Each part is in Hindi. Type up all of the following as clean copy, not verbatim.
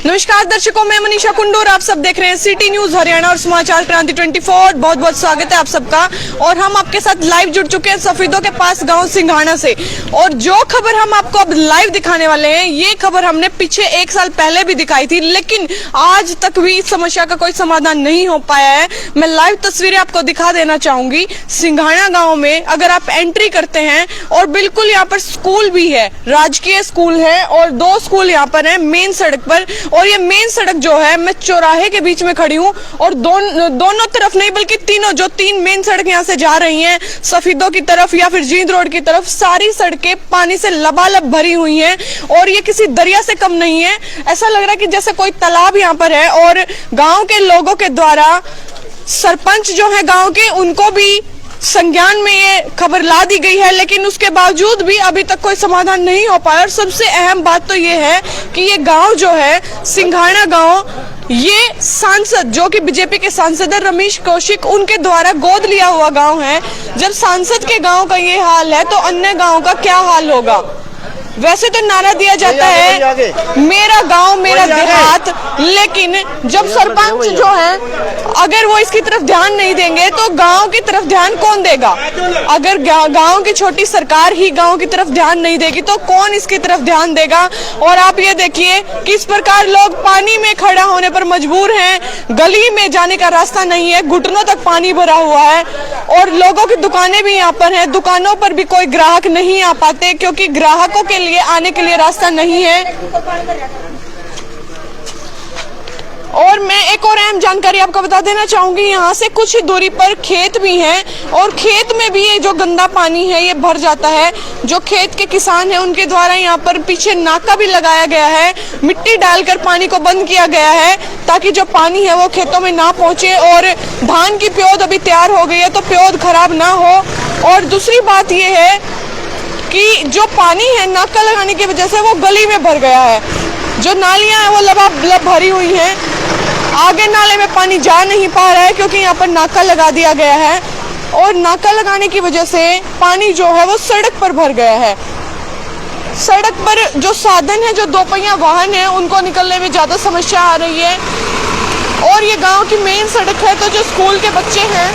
नमस्कार दर्शकों, मैं मनीषा कुंडू और आप सब देख रहे हैं सिटी न्यूज हरियाणा और समाचार क्रांति 24। बहुत बहुत स्वागत है आप सबका। और हम आपके साथ लाइव जुड़ चुके हैं सफीदों के पास गांव सिंघाना से। और जो खबर हम आपको अब लाइव दिखाने वाले हैं, ये खबर हमने पीछे 1 साल पहले भी दिखाई थी, लेकिन आज तक भी इस समस्या का कोई समाधान नहीं हो पाया है। मैं लाइव तस्वीरें आपको दिखा देना चाहूंगी। सिंघाना गाँव में अगर आप एंट्री करते हैं और बिल्कुल यहाँ पर स्कूल भी है, राजकीय स्कूल है और 2 स्कूल यहाँ पर है मेन सड़क पर। और ये मेन सड़क जो है, मैं चौराहे के बीच में खड़ी हूँ और दोनों तरफ नहीं बल्कि तीनों 3 मेन सड़क यहाँ से जा रही हैं सफीदों की तरफ या फिर जींद रोड की तरफ, सारी सड़कें पानी से लबालब भरी हुई हैं और ये किसी दरिया से कम नहीं है। ऐसा लग रहा है कि जैसे कोई तालाब यहाँ पर है। और गांव के लोगों के द्वारा सरपंच जो है गांव के, उनको भी संज्ञान में ये खबर ला दी गई है, लेकिन उसके बावजूद भी अभी तक कोई समाधान नहीं हो पाया। और सबसे अहम बात तो ये है कि ये गांव जो है सिंघाना गांव, ये सांसद जो कि बीजेपी के सांसद है रमेश कौशिक, उनके द्वारा गोद लिया हुआ गांव है। जब सांसद के गांव का ये हाल है तो अन्य गांव का क्या हाल होगा। वैसे तो नारा दिया जाता है मेरा गांव मेरा देहात, लेकिन जब सरपंच जो है अगर वो इसकी तरफ ध्यान नहीं देंगे तो गांव की तरफ ध्यान कौन देगा। अगर गांव की छोटी सरकार ही गांव की तरफ ध्यान नहीं देगी तो कौन इसकी तरफ ध्यान देगा। और आप ये देखिए किस प्रकार लोग पानी में खड़ा होने पर मजबूर हैं, गली में जाने का रास्ता नहीं है, घुटनों तक पानी भरा हुआ है। और लोगों की दुकानें भी यहाँ पर हैं, दुकानों पर भी कोई ग्राहक नहीं आ पाते क्योंकि ग्राहकों के लिए आने के लिए रास्ता नहीं है। और मैं एक और अहम जानकारी आपको बता देना चाहूंगी, यहाँ से कुछ दूरी पर खेत भी हैं और खेत में भी ये जो गंदा पानी है ये भर जाता है। जो खेत के किसान हैं उनके द्वारा यहाँ पर पीछे नाका भी लगाया गया है, मिट्टी डालकर पानी को बंद किया गया है ताकि जो पानी है वो खेतों में ना पहुंचे। और धान की प्योद अभी तैयार हो गई है तो प्योद खराब ना हो। और दूसरी बात ये है कि जो पानी है नाका लगाने की वजह से वो गली में भर गया है, जो नालियां हैं वो लबालब भरी हुई हैं, आगे नाले में पानी जा नहीं पा रहा है क्योंकि यहाँ पर नाका लगा दिया गया है। और नाका लगाने की वजह से पानी जो है वो सड़क पर भर गया है। सड़क पर जो साधन है, जो 2 पहिया वाहन है, उनको निकलने में ज्यादा समस्या आ रही है। और ये गांव की मेन सड़क है तो जो स्कूल के बच्चे हैं,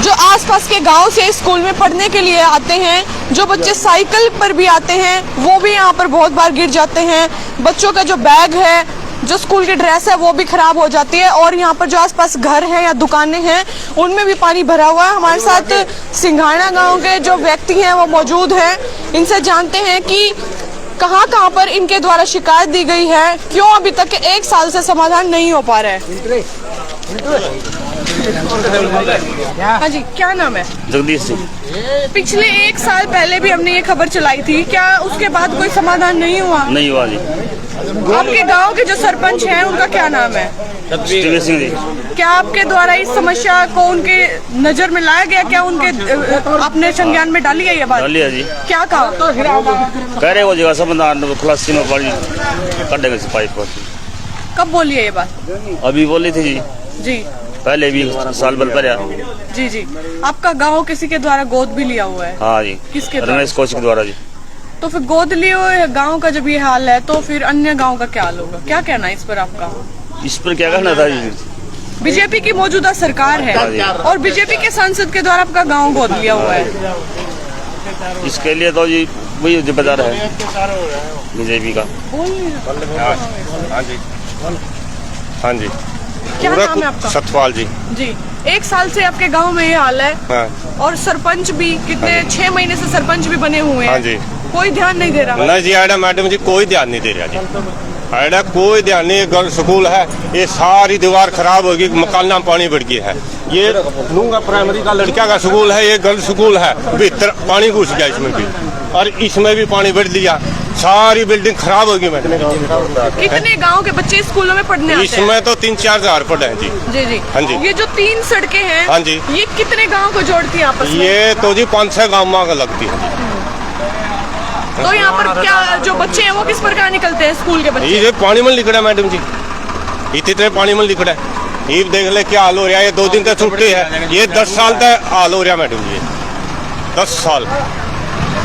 जो आसपास के गांव से स्कूल में पढ़ने के लिए आते हैं, जो बच्चे साइकिल पर भी आते हैं, वो भी यहाँ पर बहुत बार गिर जाते हैं। बच्चों का जो बैग है, जो स्कूल की ड्रेस है, वो भी खराब हो जाती है। और यहाँ पर जो आसपास घर हैं या दुकानें हैं उनमें भी पानी भरा हुआ है। हमारे साथ सिंघाना गांव के जो व्यक्ति हैं वो मौजूद हैं, इनसे जानते हैं कि कहाँ पर इनके द्वारा शिकायत दी गई है, क्यों अभी तक 1 साल से समाधान नहीं हो पा रहा है। हाँ जी, क्या नाम है? जगदीश सिंह। पिछले 1 साल पहले भी हमने ये खबर चलाई थी, क्या उसके बाद कोई समाधान नहीं हुआ? नहीं हुआ जी। आपके गांव के जो सरपंच हैं उनका क्या नाम है? सिंह जी। क्या आपके द्वारा इस समस्या को उनके नजर में लाया गया? क्या उनके आपने संज्ञान में डाली है ये बात? डाली है जी। क्या कहा? कह रहे वो जगह समाधान खुलासी में पड़ी कटेगा पाइप। कब बोली है ये बात? अभी बोली थी जी। जी पहले भी साल भर पहले। जी जी। आपका गांव किसी के द्वारा गोद भी लिया हुआ है? हाँ जी। किसके? रमेश कौशिक द्वारा जी। तो फिर गोद लिए हुए गांव का जब ये हाल है तो फिर अन्य गांव का क्या हाल होगा? क्या कहना है इस पर आपका? इस पर क्या कहना था जी? बीजेपी की मौजूदा सरकार है और बीजेपी के सांसद के द्वारा आपका गांव गोद लिया हुआ है। इसके लिए तो जी वही जिम्मेदार है बीजेपी का। हाँ जी। क्या नाम है आपका? सतपाल जी। जी, 1 साल से आपके गांव में ये हाल है। हाँ। और सरपंच भी कितने 6 महीने से सरपंच भी बने हुए हैं। हाँ जी। कोई ध्यान नहीं दे रहा? नहीं जी, आड़ा मैडम जी कोई ध्यान नहीं दे रहा जी। आड़ा कोई ध्यान नहीं। गर्ल स्कूल है, ये सारी दीवार खराब होगी, मकान में पानी बढ़ गया है। ये लूंगा प्राइमरी का लड़का का स्कूल है, ये गर्ल स्कूल है, भीतर पानी घुस गया इसमें भी और इसमें भी पानी बढ़ लिया, सारी बिल्डिंग खराब होगी मैडम। कितने गांव के बच्चे स्कूलों में पढ़ने आते हैं? इसमें तो 3-4 हजार पढ़े हैं जी। जी जी। हाँ जी। ये जो 3 सड़कें हैं, हाँ जी, ये कितने गांव को जोड़ती है आपस में? ये तो जी 5-6 गाँव में लगती है। तो यहाँ पर क्या जो बच्चे हैं वो किस प्रकार निकलते हैं स्कूल के बच्चे? ये पानी में लिखड़ा मैडम जी, इतने पानी में लिखड़ा है। ये देख ले क्या हाल हो रहा है। ये 2 दिन तक छुट्टी है, ये 10 साल तक हाल हो रहा है मैडम जी, 10 साल।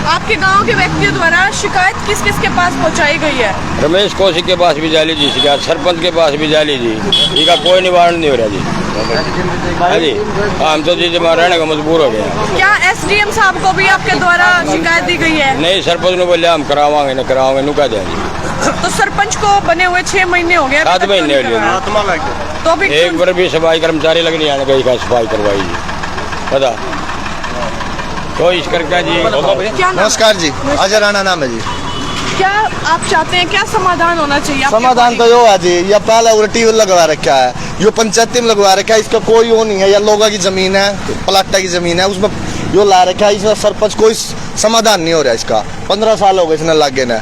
आपके गांव के व्यक्तियों द्वारा शिकायत किस किस के पास पहुंचाई गई है? रमेश कौशिक के पास भी जाली जी शिकायत, सरपंच के पास भी जाली जी, इसका कोई निवारण नहीं हो रहा जी। हाँ जी, हम तो जी जमा रहने का मजबूर हो गया। क्या एसडीएम साहब को भी आपके द्वारा शिकायत दी गई है? नहीं, सरपंच ने बोले हम करावांगे न करावांगे, नुका देंगे। तो सरपंच को बने हुए 6 महीने हो गए, 7 महीने हो गए। तो अभी एक बार भी सफाई कर्मचारी लग नहीं आने गई का सफाई करवाई जी, पता तो इस करके जी। क्या नाम? नमस्कार जी, अजय राणा नाम है जी। क्या आप चाहते हैं, क्या समाधान होना चाहिए आपके समाधान तो यो है जी, ये पहला उल्टी लगवा रखा है, यो पंचायती में लगवा रखा है, इसका कोई वो नहीं है, या लोगों की जमीन है, प्लाटा की जमीन है, उसमें यो ला रखा है, इसका सरपंच कोई समाधान नहीं हो रहा है इसका। 15 साल हो गए इसने लागे ना,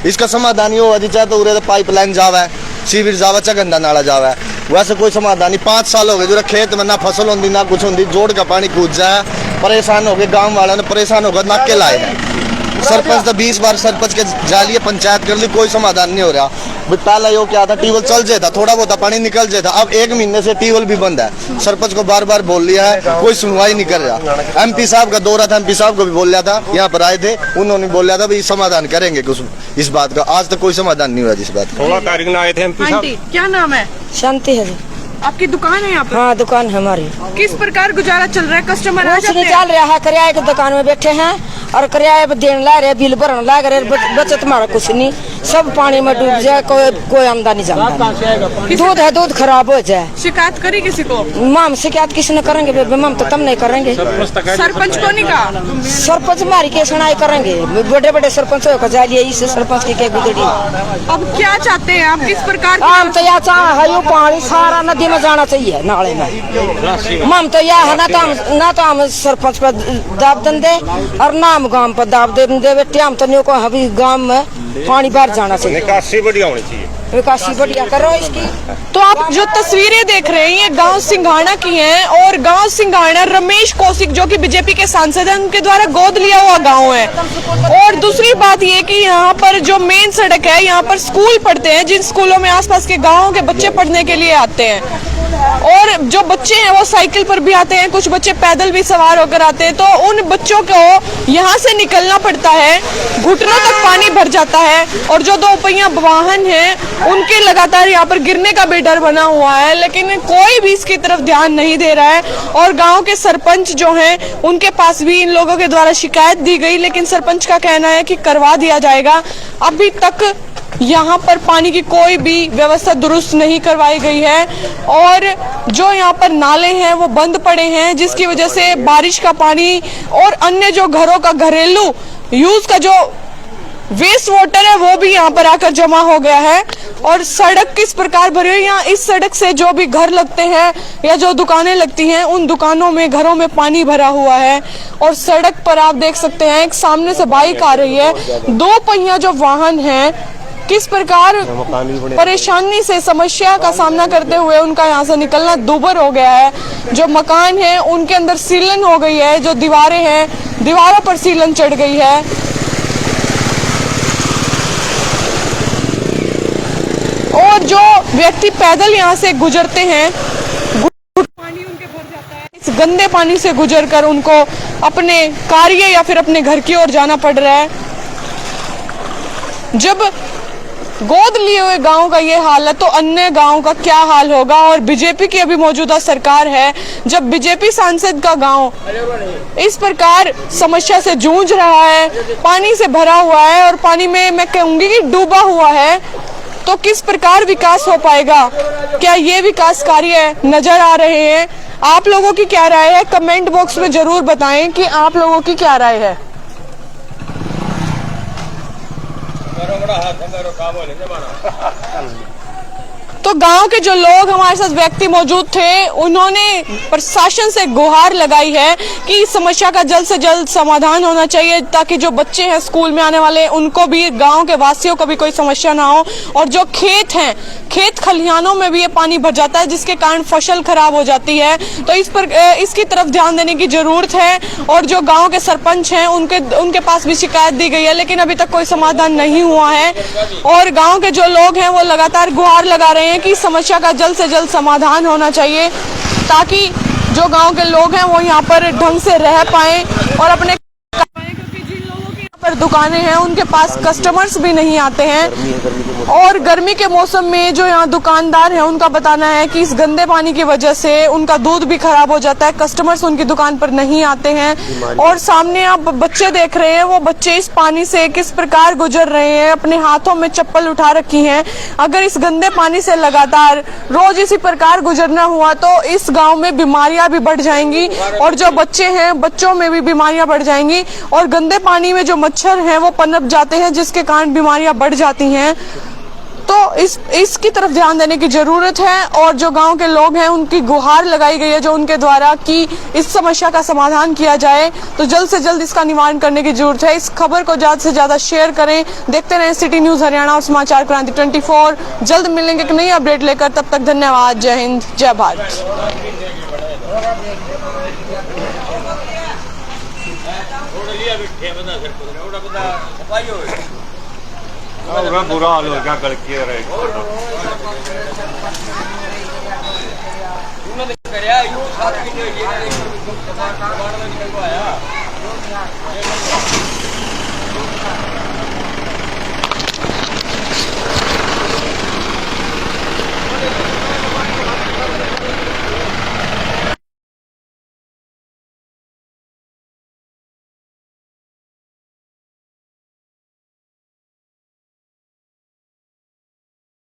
इसका समाधान यो है चाहे तो उरे पाइपलाइन जावा, सीवर जावा, चगंदा नाला जावा, वैसे कोई समाधान नहीं। 5 साल हो गए जो खेत में ना फसल होती ना कुछ होती, जोड़ का पानी कूद जाए, परेशान हो गए, गाँव वालों ने परेशान होकर नाके लाए हैं। सरपंच तो 20 बार सरपंच के जालिए पंचायत कर ली, कोई समाधान नहीं हो रहा। पहला यो क्या था, ट्यूबवेल चल जाता, थोड़ा बहुत पानी निकल जाता, अब 1 महीने से ट्यूबवेल भी बंद है। सरपंच को बार बार बोल लिया है, कोई सुनवाई नहीं कर रहा। एमपी साहब का दौरा था, एमपी साहब को भी बोल लिया था, यहाँ पर आए थे, उन्होंने बोल लिया था भाई समाधान करेंगे कुछ इस बात का। आज तक कोई समाधान नहीं हुआ इस बात का। 16 तारीख में आए थे एमपी साहब। आंटी, क्या नाम है? शांति है जी। आपकी दुकान है यहाँ पर? हाँ, दुकान है हमारी। किस प्रकार गुजारा चल रहा है? कस्टमर आ कुछ जाते नहीं हैं? चल रहा है, किराए की दुकान में बैठे हैं और किराए पे देने ला रहे, बिल भरने ला रहे, बचत हमारा कुछ नहीं, सब पानी में डूब जाए, कोई आमदनी जामदनी। दूध है, दूध खराब हो जाए। शिकायत करी किसी को? माम शिकायत किसी ने करेंगे, माम तो तम नहीं करेंगे। सरपंच को नहीं कहा? सरपंच हमारी के सुनाई करेंगे, बड़े बड़े सरपंच हो जाइए, इस सरपंच की क्या गुजरी। अब क्या चाहते हैं आप, किस प्रकार की? हम तो यह चाह है, पानी सारा नदी में जाना चाहिए, नाले में। हम तो यह है, ना तो हम सरपंच पर दाब दे और ना हम गांव पर दाब दे बेटे, हम तो नहीं को अभी गांव में पानी बाहर जाना चाहिए, निकासी बढ़िया होनी चाहिए, विकासी बढ़िया करो इसकी। तो आप जो तस्वीरें देख रहे हैं ये गांव सिंघाना की हैं, और गांव सिंघाना रमेश कौशिक जो कि बीजेपी के सांसद हैं, उनके द्वारा गोद लिया हुआ गांव है। और दूसरी बात ये कि यहाँ पर जो मेन सड़क है, यहाँ पर स्कूल पढ़ते हैं, जिन स्कूलों में आसपास के गाँव के बच्चे पढ़ने के लिए आते हैं, और जो बच्चे हैं वो साइकिल पर भी आते हैं, कुछ बच्चे पैदल भी सवार होकर आते हैं, तो उन बच्चों को यहाँ से निकलना पड़ता है, घुटनों तक पानी भर जाता है, और जो 2 पहिया वाहन हैं उनके लगातार यहाँ पर गिरने का भी डर बना हुआ है, लेकिन कोई भी इसकी तरफ ध्यान नहीं दे रहा है। और गांव के सरपंच जो हैं उनके पास भी इन लोगों के द्वारा शिकायत दी गई, लेकिन सरपंच का कहना है कि करवा दिया जाएगा। अभी तक यहाँ पर पानी की कोई भी व्यवस्था दुरुस्त नहीं करवाई गई है, और जो यहाँ पर नाले हैं वो बंद पड़े हैं, जिसकी वजह से बारिश का पानी और अन्य जो घरों का घरेलू यूज का जो वेस्ट वाटर है वो भी यहाँ पर आकर जमा हो गया है। और सड़क किस प्रकार भरी हुई है, यहाँ इस सड़क से जो भी घर लगते हैं या जो दुकानें लगती हैं, उन दुकानों में, घरों में पानी भरा हुआ है। और सड़क पर आप देख सकते हैं एक सामने से बाइक आ रही है, 2 पहिया जो वाहन है किस प्रकार परेशानी से, समस्या का सामना करते हुए उनका यहाँ से निकलना दूभर हो गया है। जो मकान है उनके अंदर सीलन हो गई है, जो दीवारें हैं दीवारों पर सीलन चढ़ गई है, और जो व्यक्ति पैदल यहाँ से गुजरते हैं पानी उनके भर जाता है। इस गंदे पानी से गुजरकर उनको अपने कार्य या फिर अपने घर की ओर जाना पड़ रहा है। जब गोद लिए हुए गांव का ये हाल है तो अन्य गांव का क्या हाल होगा। और बीजेपी की अभी मौजूदा सरकार है, जब बीजेपी सांसद का गांव इस प्रकार समस्या से जूझ रहा है, पानी से भरा हुआ है और पानी में मैं कहूंगी कि डूबा हुआ है, तो किस प्रकार विकास हो पाएगा? क्या ये विकास कार्य नजर आ रहे हैं? आप लोगों की क्या राय है? कमेंट बॉक्स में जरूर बताएं कि आप लोगों की क्या राय है। तो गांव के जो लोग हमारे साथ व्यक्ति मौजूद थे, उन्होंने प्रशासन से गुहार लगाई है कि इस समस्या का जल्द से जल्द समाधान होना चाहिए, ताकि जो बच्चे हैं स्कूल में आने वाले उनको भी, गांव के वासियों को भी कोई समस्या ना हो। और जो खेत हैं, खेत खलिहानों में भी ये पानी भर जाता है, जिसके कारण फसल खराब हो जाती है। तो इसकी तरफ ध्यान देने की जरूरत है। और जो गाँव के सरपंच हैं उनके पास भी शिकायत दी गई है, लेकिन अभी तक कोई समाधान नहीं हुआ है। और गाँव के जो लोग हैं वो लगातार गुहार लगा रहे हैं कि समस्या का जल्द से जल्द समाधान होना चाहिए, ताकि जो गांव के लोग हैं वो यहाँ पर ढंग से रह पाएं और अपने, क्योंकि जिन दुकानें हैं उनके पास कस्टमर्स भी नहीं आते हैं। और गर्मी के मौसम में जो यहाँ दुकानदार हैं उनका बताना है कि इस गंदे पानी की वजह से उनका दूध भी खराब हो जाता है, कस्टमर्स उनकी दुकान पर नहीं आते हैं। और सामने आप बच्चे देख रहे हैं, वो बच्चे इस पानी से किस प्रकार गुजर रहे हैं, अपने हाथों में चप्पल उठा रखी हैं। अगर इस गंदे पानी से लगातार रोज इसी प्रकार गुजरना हुआ तो इस गांव में बीमारियां भी बढ़ जाएंगी और जो बच्चे हैं बच्चों में भी बीमारियां बढ़ जाएंगी। और गंदे पानी में जो मच्छर हैं वो पनप जाते हैं जिसके कारण बीमारियां बढ़ जाती हैं। तो इसकी तरफ ध्यान देने की जरूरत है और जो गांव के लोग हैं उनकी गुहार लगाई गई है जो उनके द्वारा कि इस समस्या का समाधान किया जाए, तो जल्द से जल्द इसका निवारण करने की जरूरत है। इस खबर को ज्यादा से ज्यादा शेयर करें। देखते रहें सिटी न्यूज हरियाणा और समाचार क्रांति 24। जल्द मिलेंगे एक नई अपडेट लेकर, तब तक धन्यवाद। जय हिंद, जय भारत। बुरा हाल हो गया गलती रहे